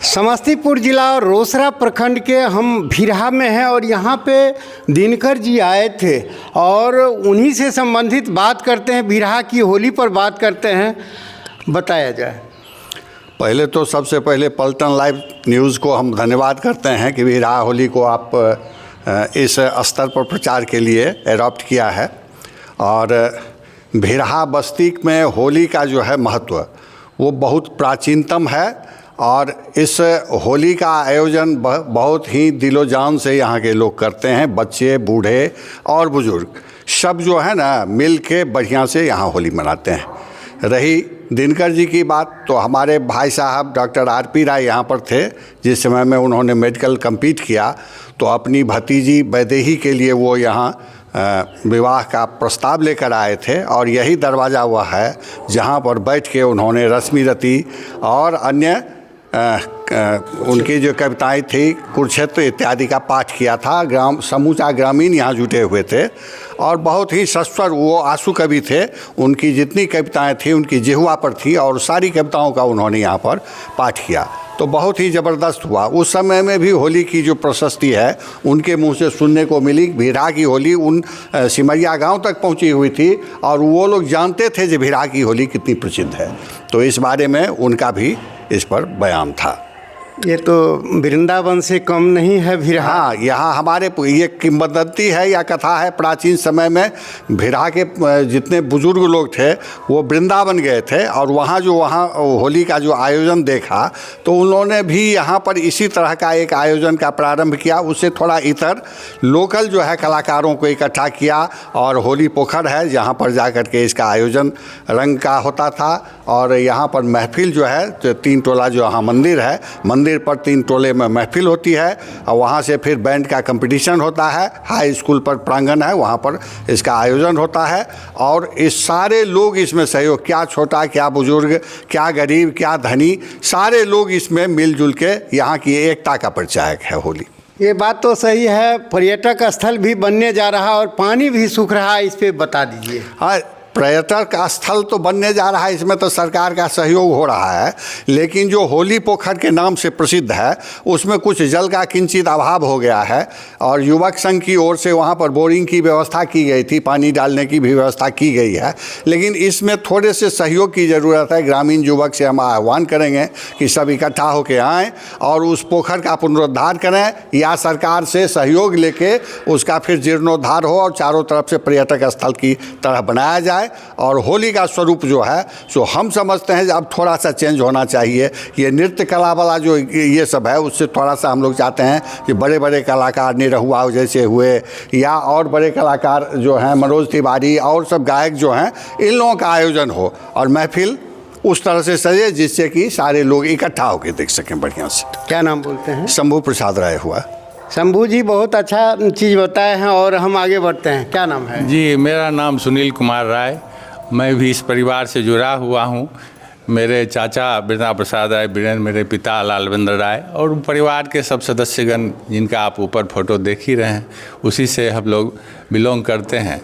समस्तीपुर जिला और रोसड़ा प्रखंड के हम भिरहा में हैं और यहाँ पे दिनकर जी आए थे और उन्हीं से संबंधित बात करते हैं। भिरहा की होली पर बात करते हैं, बताया जाए। पहले तो सबसे पहले पलटन लाइव न्यूज़ को हम धन्यवाद करते हैं कि भिरहा होली को आप इस स्तर पर प्रचार के लिए एडॉप्ट किया है। और भिरहा बस्ती में होली का जो है महत्व वो बहुत प्राचीनतम है और इस होली का आयोजन बहुत ही दिलो जान से यहाँ के लोग करते हैं। बच्चे, बूढ़े और बुज़ुर्ग सब जो है ना मिल के बढ़िया से यहाँ होली मनाते हैं। रही दिनकर जी की बात, तो हमारे भाई साहब डॉक्टर RP राय यहाँ पर थे जिस समय में उन्होंने मेडिकल कंप्लीट किया, तो अपनी भतीजी वैदेही के लिए वो यहाँ विवाह का प्रस्ताव लेकर आए थे और यही दरवाज़ा हुआ है जहाँ पर बैठ के उन्होंने रश्मि रति और अन्य उनकी जो कविताएं थी, कुरुक्षेत्र इत्यादि का पाठ किया था। समूचा ग्रामीण यहाँ जुटे हुए थे और बहुत ही सस्वर वो आंसू कवि थे। उनकी जितनी कविताएं थी उनकी जिह्वा पर थी और सारी कविताओं का उन्होंने यहाँ पर पाठ किया, तो बहुत ही ज़बरदस्त हुआ। उस समय में भी होली की जो प्रशस्ति है उनके मुंह से सुनने को मिली। भिरहा की होली उन सिमरिया गांव तक पहुंची हुई थी और वो लोग जानते थे कि भिरहा की होली कितनी प्रसिद्ध है, तो इस बारे में उनका भी इस पर बयान था। ये तो वृंदावन से कम नहीं है भिरहा। हाँ, यहाँ हमारे ये किंवदंती है या कथा है, प्राचीन समय में भिरहा के जितने बुजुर्ग लोग थे वो वृंदावन गए थे और वहाँ होली का जो आयोजन देखा तो उन्होंने भी यहाँ पर इसी तरह का एक आयोजन का प्रारंभ किया। उससे थोड़ा इतर लोकल जो है कलाकारों को इकट्ठा किया और होली पोखर है जहाँ पर जा कर के इसका आयोजन रंग का होता था। और यहाँ पर महफिल जो है, तो 3 टोला जो यहाँ मंदिर है, मंदिर पर 3 टोले में महफिल होती है और वहाँ से फिर बैंड का कंपटीशन होता है। हाई स्कूल पर प्रांगण है, वहाँ पर इसका आयोजन होता है और इस सारे लोग इसमें सहयोग, क्या छोटा क्या बुजुर्ग, क्या गरीब क्या धनी, सारे लोग इसमें मिलजुल के यहाँ की एकता का परिचायक है होली। ये बात तो सही है, पर्यटक स्थल भी बनने जा रहा और पानी भी सूख रहा है, इस पे बता दीजिए। हाँ, पर्यटक स्थल तो बनने जा रहा है, इसमें तो सरकार का सहयोग हो रहा है, लेकिन जो होली पोखर के नाम से प्रसिद्ध है उसमें कुछ जल का किंचित अभाव हो गया है और युवक संघ की ओर से वहाँ पर बोरिंग की व्यवस्था की गई थी, पानी डालने की भी व्यवस्था की गई है, लेकिन इसमें थोड़े से सहयोग की ज़रूरत है। ग्रामीण युवक से हम आह्वान करेंगे कि सब इकट्ठा होकर आएँ और उस पोखर का पुनरुद्धार करें या सरकार से सहयोग लेके उसका फिर जीर्णोद्धार हो और चारों तरफ से पर्यटक स्थल की तरह बनाया जाए। और होली का स्वरूप जो है सो हम समझते हैं अब थोड़ा सा चेंज होना चाहिए। ये नृत्य कला वाला जो ये सब है उससे थोड़ा सा हम लोग चाहते हैं कि बड़े बड़े कलाकार निरहुआ जैसे हुए या और बड़े कलाकार जो हैं मनोज तिवारी और सब गायक जो हैं, इन लोगों का आयोजन हो और महफिल उस तरह से सजे जिससे कि सारे लोग इकट्ठा होकर देख सकें बढ़िया से। क्या नाम बोलते हैं? शंभू प्रसाद राय हुआ। शंभू जी, बहुत अच्छा चीज़ बताए हैं और हम आगे बढ़ते हैं। क्या नाम है? जी, मेरा नाम सुनील कुमार राय, मैं भी इस परिवार से जुड़ा हुआ हूँ। मेरे चाचा वृंदा प्रसाद राय वीरेंद्र, मेरे पिता लालवेंद्र राय और परिवार के सब सदस्यगण जिनका आप ऊपर फोटो देख ही रहे हैं, उसी से हम लोग बिलोंग करते हैं।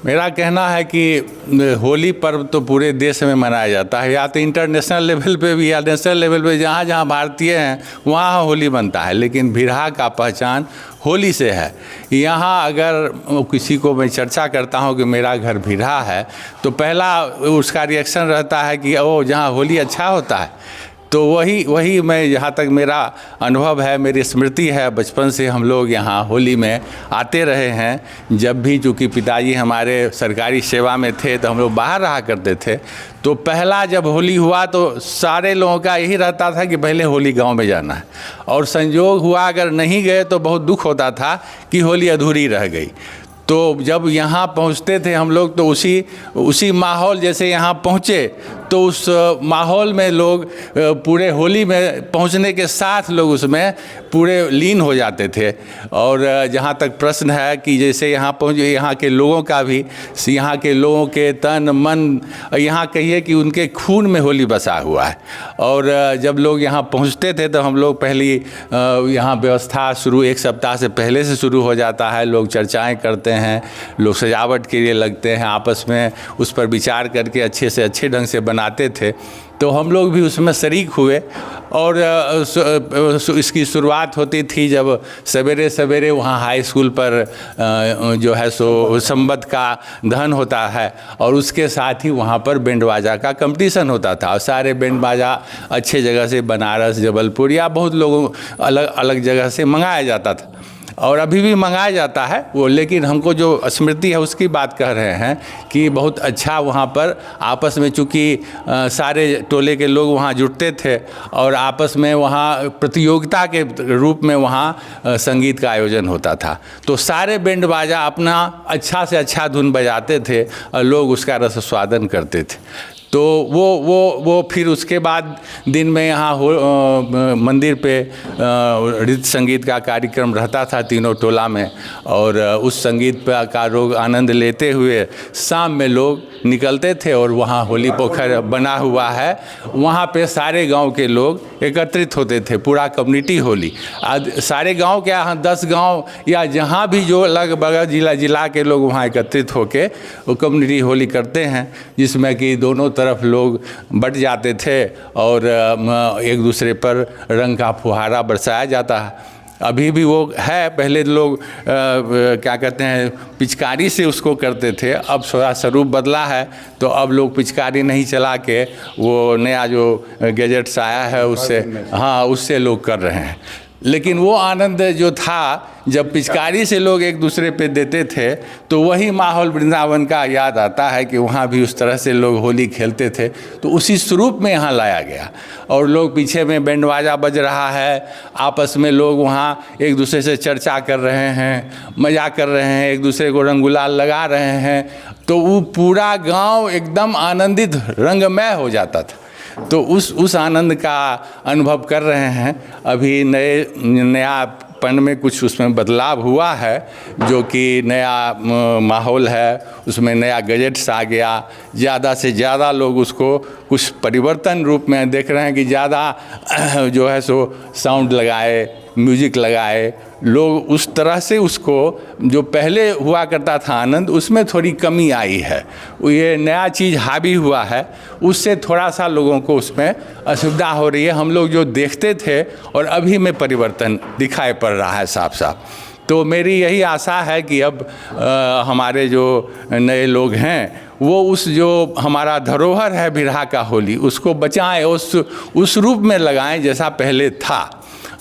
मेरा कहना है कि होली पर्व तो पूरे देश में मनाया जाता है, या तो इंटरनेशनल लेवल पे भी या नेशनल लेवल पे, जहाँ जहाँ भारतीय हैं वहाँ होली बनता है, लेकिन भिरहा का पहचान होली से है। यहाँ अगर किसी को मैं चर्चा करता हूँ कि मेरा घर भिरहा है तो पहला उसका रिएक्शन रहता है कि ओ, जहाँ होली अच्छा होता है। तो वही मैं, जहाँ तक मेरा अनुभव है, मेरी स्मृति है, बचपन से हम लोग यहाँ होली में आते रहे हैं। जब भी, चूँकि पिताजी हमारे सरकारी सेवा में थे तो हम लोग बाहर रहा करते थे, तो पहला जब होली हुआ तो सारे लोगों का यही रहता था कि पहले होली गांव में जाना है, और संयोग हुआ अगर नहीं गए तो बहुत दुख होता था कि होली अधूरी रह गई। तो जब यहाँ पहुँचते थे हम लोग तो उसी माहौल जैसे यहाँ पहुँचे तो उस माहौल में लोग पूरे होली में पहुँचने के साथ लोग उसमें पूरे लीन हो जाते थे। और जहाँ तक प्रश्न है कि जैसे यहाँ पहुँचे, यहाँ के लोगों का भी, यहाँ के लोगों के तन मन, यहाँ कहिए कि उनके खून में होली बसा हुआ है। और जब लोग यहाँ पहुँचते थे तो हम लोग पहली यहाँ व्यवस्था शुरू 1 सप्ताह से पहले से शुरू हो जाता है। लोग चर्चाएँ करते हैं, लोग सजावट के लिए लगते हैं, आपस में उस पर विचार करके अच्छे से अच्छे ढंग से बना बनाते थे, तो हम लोग भी उसमें शरीक हुए। और इसकी शुरुआत होती थी जब सवेरे सवेरे वहाँ हाई स्कूल पर जो है सो संबत का दहन होता है, और उसके साथ ही वहाँ पर बैंड बाजा का कंपटीशन होता था। और सारे बैंड बाजा अच्छे जगह से बनारस, जबलपुर या बहुत लोगों अलग अलग जगह से मंगाया जाता था, और अभी भी मंगाया जाता है वो। लेकिन हमको जो स्मृति है उसकी बात कह रहे हैं कि बहुत अच्छा वहाँ पर आपस में, चूँकि सारे टोले के लोग वहाँ जुटते थे और आपस में वहाँ प्रतियोगिता के रूप में वहाँ संगीत का आयोजन होता था, तो सारे बैंड बाजा अपना अच्छा से अच्छा धुन बजाते थे और लोग उसका रसास्वादन करते थे। तो वो फिर उसके बाद दिन में यहाँ मंदिर पे नृत्य संगीत का कार्यक्रम रहता था तीनों टोला में, और उस संगीत का लोग आनंद लेते हुए शाम में लोग निकलते थे। और वहाँ होली पोखर बना हुआ है, वहाँ पे सारे गांव के लोग एकत्रित होते थे, पूरा कम्युनिटी होली। आज सारे गांव के यहाँ 10 गांव या जहाँ भी जो अलग बगल जिला के लोग वहाँ एकत्रित होके वो कम्युनिटी होली करते हैं, जिसमें कि दोनों तरफ लोग बट जाते थे और एक दूसरे पर रंग का फुहारा बरसाया जाता है। अभी भी वो है, पहले लोग क्या कहते हैं पिचकारी से उसको करते थे, अब थोड़ा स्वरूप बदला है, तो अब लोग पिचकारी नहीं चला के वो नया जो गैजेट्स आया है उससे, हाँ उससे लोग कर रहे हैं। लेकिन वो आनंद जो था जब पिचकारी से लोग एक दूसरे पे देते थे, तो वही माहौल वृंदावन का याद आता है कि वहाँ भी उस तरह से लोग होली खेलते थे। तो उसी स्वरूप में यहाँ लाया गया, और लोग पीछे में बैंड बाजा बज रहा है, आपस में लोग वहाँ एक दूसरे से चर्चा कर रहे हैं, मज़ा कर रहे हैं, एक दूसरे को रंग गुलाल लगा रहे हैं, तो वो पूरा गाँव एकदम आनंदित रंगमय हो जाता था। तो उस आनंद का अनुभव कर रहे हैं। अभी नयापन में कुछ उसमें बदलाव हुआ है, जो कि नया माहौल है, उसमें नया गैजेट्स आ गया, ज़्यादा से ज़्यादा लोग उसको कुछ परिवर्तन रूप में देख रहे हैं कि ज़्यादा जो है सो साउंड लगाए, म्यूजिक लगाए लोग, उस तरह से उसको जो पहले हुआ करता था आनंद, उसमें थोड़ी कमी आई है। ये नया चीज़ हावी हुआ है, उससे थोड़ा सा लोगों को उसमें असुविधा हो रही है। हम लोग जो देखते थे और अभी में परिवर्तन दिखाई पड़ रहा है साफ साफ। तो मेरी यही आशा है कि अब हमारे जो नए लोग हैं वो उस जो हमारा धरोहर है बिरहा का होली, उसको बचाएं, उस रूप में लगाएं जैसा पहले था।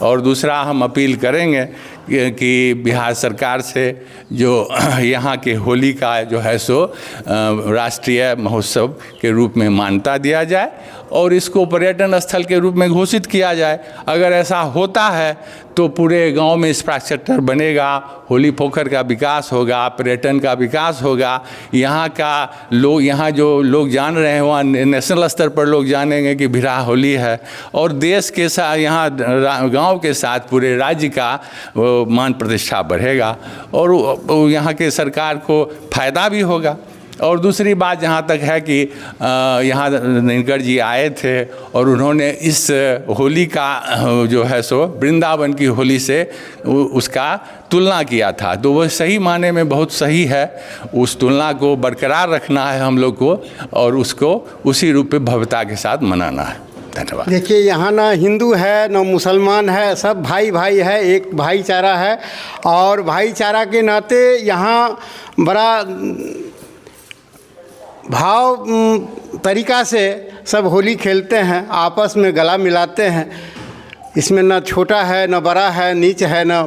और दूसरा हम अपील करेंगे कि बिहार सरकार से जो यहाँ के होली का जो है सो राष्ट्रीय महोत्सव के रूप में मान्यता दिया जाए और इसको पर्यटन स्थल के रूप में घोषित किया जाए। अगर ऐसा होता है तो पूरे गांव में इंफ्रास्ट्रक्चर बनेगा, होली पोखर का विकास होगा, पर्यटन का विकास होगा। यहाँ का लोग, यहाँ जो लोग जान रहे हैं वहाँ नेशनल स्तर पर लोग जानेंगे कि बिरहा होली है, और देश के साथ यहाँ गांव के साथ पूरे राज्य का मान प्रतिष्ठा बढ़ेगा और यहाँ के सरकार को फायदा भी होगा। और दूसरी बात जहाँ तक है कि यहाँ दिनकर जी आए थे और उन्होंने इस होली का जो है सो वृंदावन की होली से उसका तुलना किया था, तो वह सही माने में बहुत सही है। उस तुलना को बरकरार रखना है हम लोग को और उसको उसी रूप में भव्यता के साथ मनाना है। धन्यवाद। देखिए यहाँ ना हिंदू है ना मुसलमान है, सब भाई भाई है, एक भाईचारा है। और भाईचारा के नाते यहाँ बड़ा भाव तरीका से सब होली खेलते हैं, आपस में गला मिलाते हैं। इसमें ना छोटा है ना बड़ा है, नीच है ना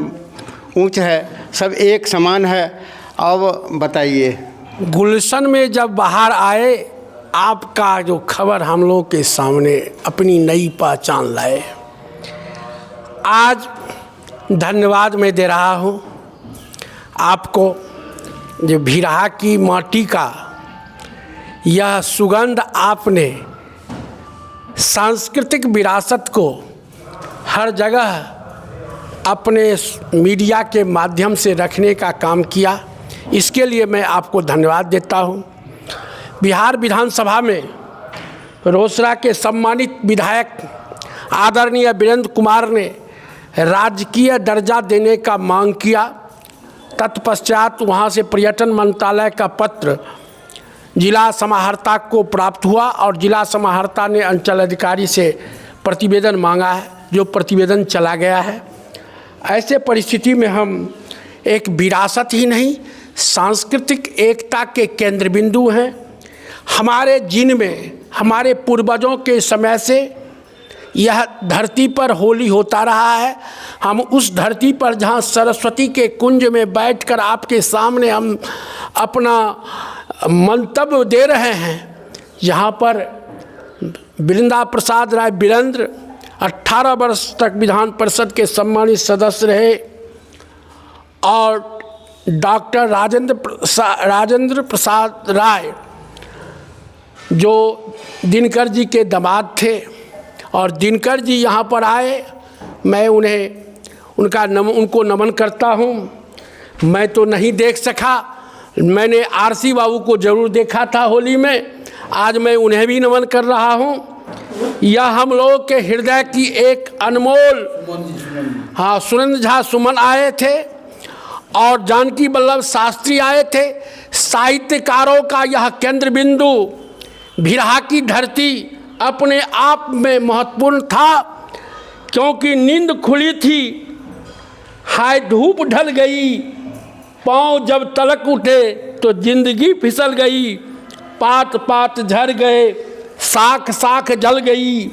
ऊंच है, सब एक समान है। अब बताइए, गुलशन में जब बाहर आए, आपका जो खबर हम लोगों के सामने अपनी नई पहचान लाए। आज धन्यवाद मैं दे रहा हूँ आपको, जो बिरहा की माटी का यह सुगंध आपने सांस्कृतिक विरासत को हर जगह अपने मीडिया के माध्यम से रखने का काम किया, इसके लिए मैं आपको धन्यवाद देता हूँ। बिहार विधानसभा में रोसड़ा के सम्मानित विधायक आदरणीय वीरेंद्र कुमार ने राजकीय दर्जा देने का मांग किया। तत्पश्चात वहाँ से पर्यटन मंत्रालय का पत्र जिला समाहर्ता को प्राप्त हुआ और जिला समाहर्ता ने अंचल अधिकारी से प्रतिवेदन मांगा है, जो प्रतिवेदन चला गया है। ऐसे परिस्थिति में हम एक विरासत ही नहीं, सांस्कृतिक एकता के केंद्र बिंदु हैं। हमारे जिनमें हमारे पूर्वजों के समय से यह धरती पर होली होता रहा है। हम उस धरती पर जहाँ सरस्वती के कुंज में बैठकर आपके सामने हम अपना मंतव्य दे रहे हैं, यहाँ पर वृंदा प्रसाद राय वीरेंद्र 18 वर्ष तक विधान परिषद के सम्मानित सदस्य रहे और डॉक्टर राजेंद्र प्रसाद राय जो दिनकर जी के दामाद थे, और दिनकर जी यहाँ पर आए, मैं उनको नमन करता हूँ। मैं तो नहीं देख सका, मैंने आरसी बाबू को ज़रूर देखा था होली में, आज मैं उन्हें भी नमन कर रहा हूँ। यह हम लोग के हृदय की एक अनमोल, हाँ, सुरेंद्र झा सुमन आए थे और जानकी वल्लभ शास्त्री आए थे। साहित्यकारों का यह केंद्र बिंदु भिरहा की धरती अपने आप में महत्वपूर्ण था, क्योंकि नींद खुली थी, हाय धूप ढल गई, पाँव जब तलक उठे तो जिंदगी फिसल गई, पात पात झड़ गए, साख साख जल गई,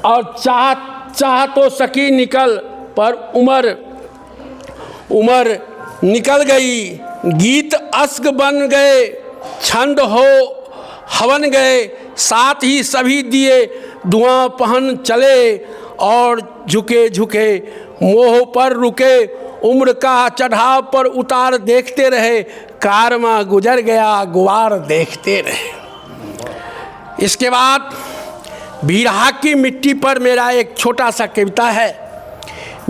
और चाह तो सकी निकल, पर उमर निकल गई। गीत अस्क बन गए, छंद हो हवन गए, साथ ही सभी दिए धुआं पहन चले, और झुके झुके मोह पर रुके, उम्र का चढ़ाव पर उतार देखते रहे, कारवां गुजर गया गुवार देखते रहे। इसके बाद भिरहा की मिट्टी पर मेरा एक छोटा सा कविता है।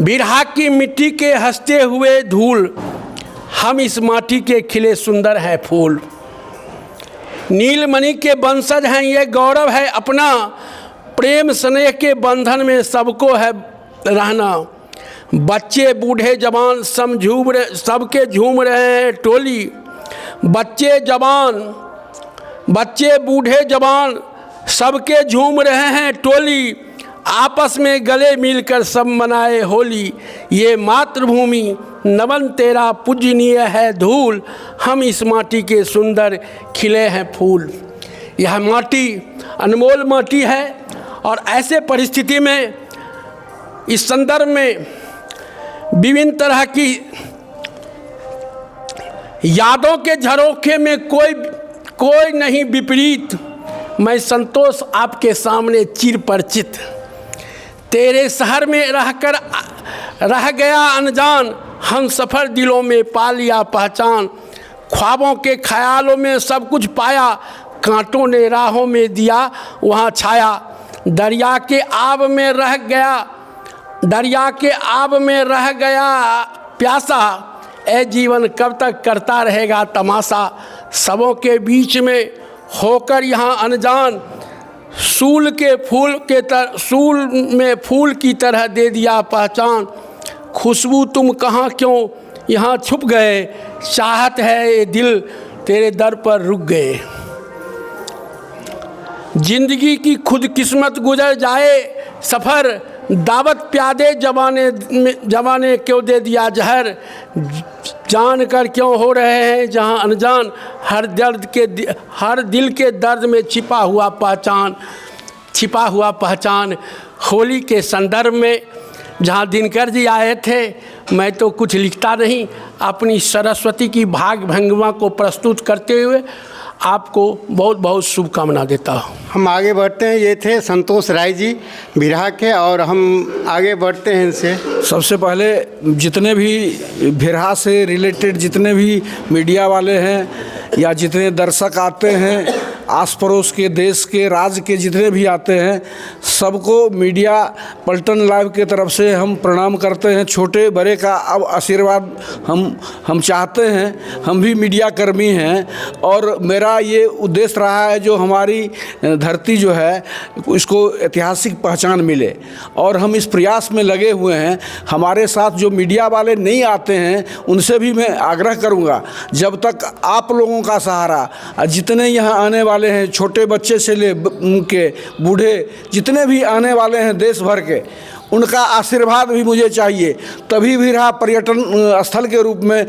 भिरहा की मिट्टी के हंसते हुए धूल, हम इस माटी के खिले सुंदर हैं फूल। नीलमणि के वंशज हैं, ये गौरव है अपना, प्रेम स्नेह के बंधन में सबको है रहना। बच्चे बूढ़े जवान सबके झूम रहे हैं टोली, बच्चे बूढ़े जवान सबके झूम रहे हैं टोली, आपस में गले मिलकर सब मनाए होली। ये मातृभूमि नमन तेरा पूजनीय है धूल, हम इस माटी के सुंदर खिले हैं फूल। यह माटी अनमोल माटी है, और ऐसे परिस्थिति में इस संदर्भ में विभिन्न तरह की यादों के झरोखे में कोई नहीं विपरीत, मैं संतोष आपके सामने चिर परिचित। तेरे शहर में रहकर रह गया अनजान, हम सफ़र दिलों में पा लिया पहचान। ख्वाबों के ख्यालों में सब कुछ पाया, कांटों ने राहों में दिया वहाँ छाया। दरिया के आब में रह गया प्यासा, ए जीवन कब तक करता रहेगा तमाशा। सबों के बीच में होकर यहाँ अनजान, सूल में फूल की तरह दे दिया पहचान। खुशबू तुम कहाँ क्यों यहाँ छुप गए, चाहत है ये दिल तेरे दर पर रुक गए। जिंदगी की खुद किस्मत गुजर जाए सफ़र, दावत प्यादे जवाने क्यों दे दिया जहर। जान कर क्यों हो रहे हैं जहाँ अनजान, हर दिल के दर्द में छिपा हुआ पहचान। होली के संदर्भ में जहाँ दिनकर जी आए थे, मैं तो कुछ लिखता नहीं, अपनी सरस्वती की भाग भंगिमा को प्रस्तुत करते हुए आपको बहुत बहुत शुभकामना देता हूँ। हम आगे बढ़ते हैं। ये थे संतोष राय जी भिरहा के, और हम आगे बढ़ते हैं इनसे। सबसे पहले जितने भी भिरहा से रिलेटेड जितने भी मीडिया वाले हैं या जितने दर्शक आते हैं, आस पड़ोस के देश के राज्य के जितने भी आते हैं सबको मीडिया पलटन लाइव के तरफ से हम प्रणाम करते हैं। छोटे बड़े का अब आशीर्वाद हम चाहते हैं। हम भी मीडिया कर्मी हैं और मेरा ये उद्देश्य रहा है जो हमारी धरती जो है इसको ऐतिहासिक पहचान मिले और हम इस प्रयास में लगे हुए हैं। हमारे साथ जो मीडिया वाले नहीं आते हैं उनसे भी मैं आग्रह करूंगा, जब तक आप लोगों का सहारा, जितने यहाँ आने वाले हैं छोटे बच्चे से ले के बूढ़े जितने भी आने वाले हैं देश भर के, उनका आशीर्वाद भी मुझे चाहिए, तभी भिरहा पर्यटन स्थल के रूप में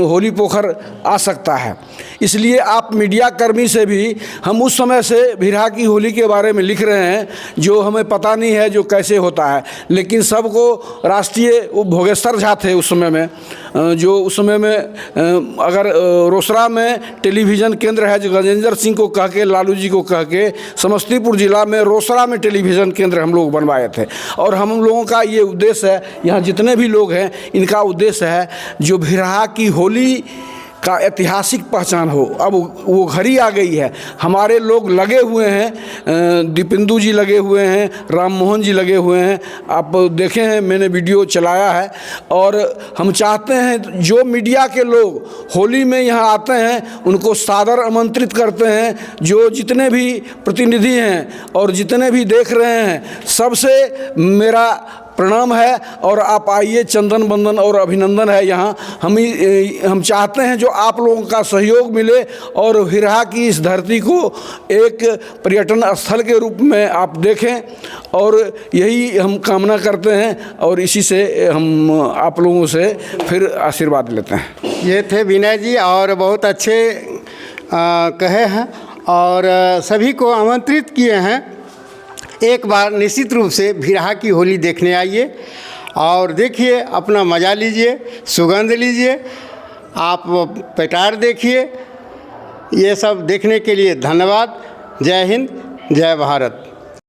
होली पोखर आ सकता है। इसलिए आप मीडिया कर्मी से भी हम उस समय से भिरहा की होली के बारे में लिख रहे हैं जो हमें पता नहीं है जो कैसे होता है, लेकिन सबको राष्ट्रीय भोगेश्वर झा थे उस समय में, जो उस समय में अगर रोसड़ा में टेलीविज़न केंद्र है जो गजेंद्र सिंह को कह के, लालू जी को कह के समस्तीपुर जिला में रोसड़ा में टेलीविज़न केंद्र हम लोग बनवाए थे। और हम लोगों का ये उद्देश्य है, यहाँ जितने भी लोग हैं इनका उद्देश्य है जो भिरहा की होली का ऐतिहासिक पहचान हो। अब वो घड़ी आ गई है, हमारे लोग लगे हुए हैं, दीपेंदु जी लगे हुए हैं, राम मोहन जी लगे हुए हैं, आप देखे हैं मैंने वीडियो चलाया है। और हम चाहते हैं जो मीडिया के लोग होली में यहाँ आते हैं उनको सादर आमंत्रित करते हैं। जो जितने भी प्रतिनिधि हैं और जितने भी देख रहे हैं सबसे मेरा प्रणाम है और आप आइए, चंदन बंदन और अभिनंदन है यहाँ। हम चाहते हैं जो आप लोगों का सहयोग मिले और भिरहा की इस धरती को एक पर्यटन स्थल के रूप में आप देखें, और यही हम कामना करते हैं और इसी से हम आप लोगों से फिर आशीर्वाद लेते हैं। ये थे विनय जी और बहुत अच्छे कहे हैं और सभी को आमंत्रित किए हैं। एक बार निश्चित रूप से भिरहा की होली देखने आइए और देखिए, अपना मज़ा लीजिए, सुगंध लीजिए, आप पेटार देखिए। ये सब देखने के लिए धन्यवाद। जय हिंद, जय भारत।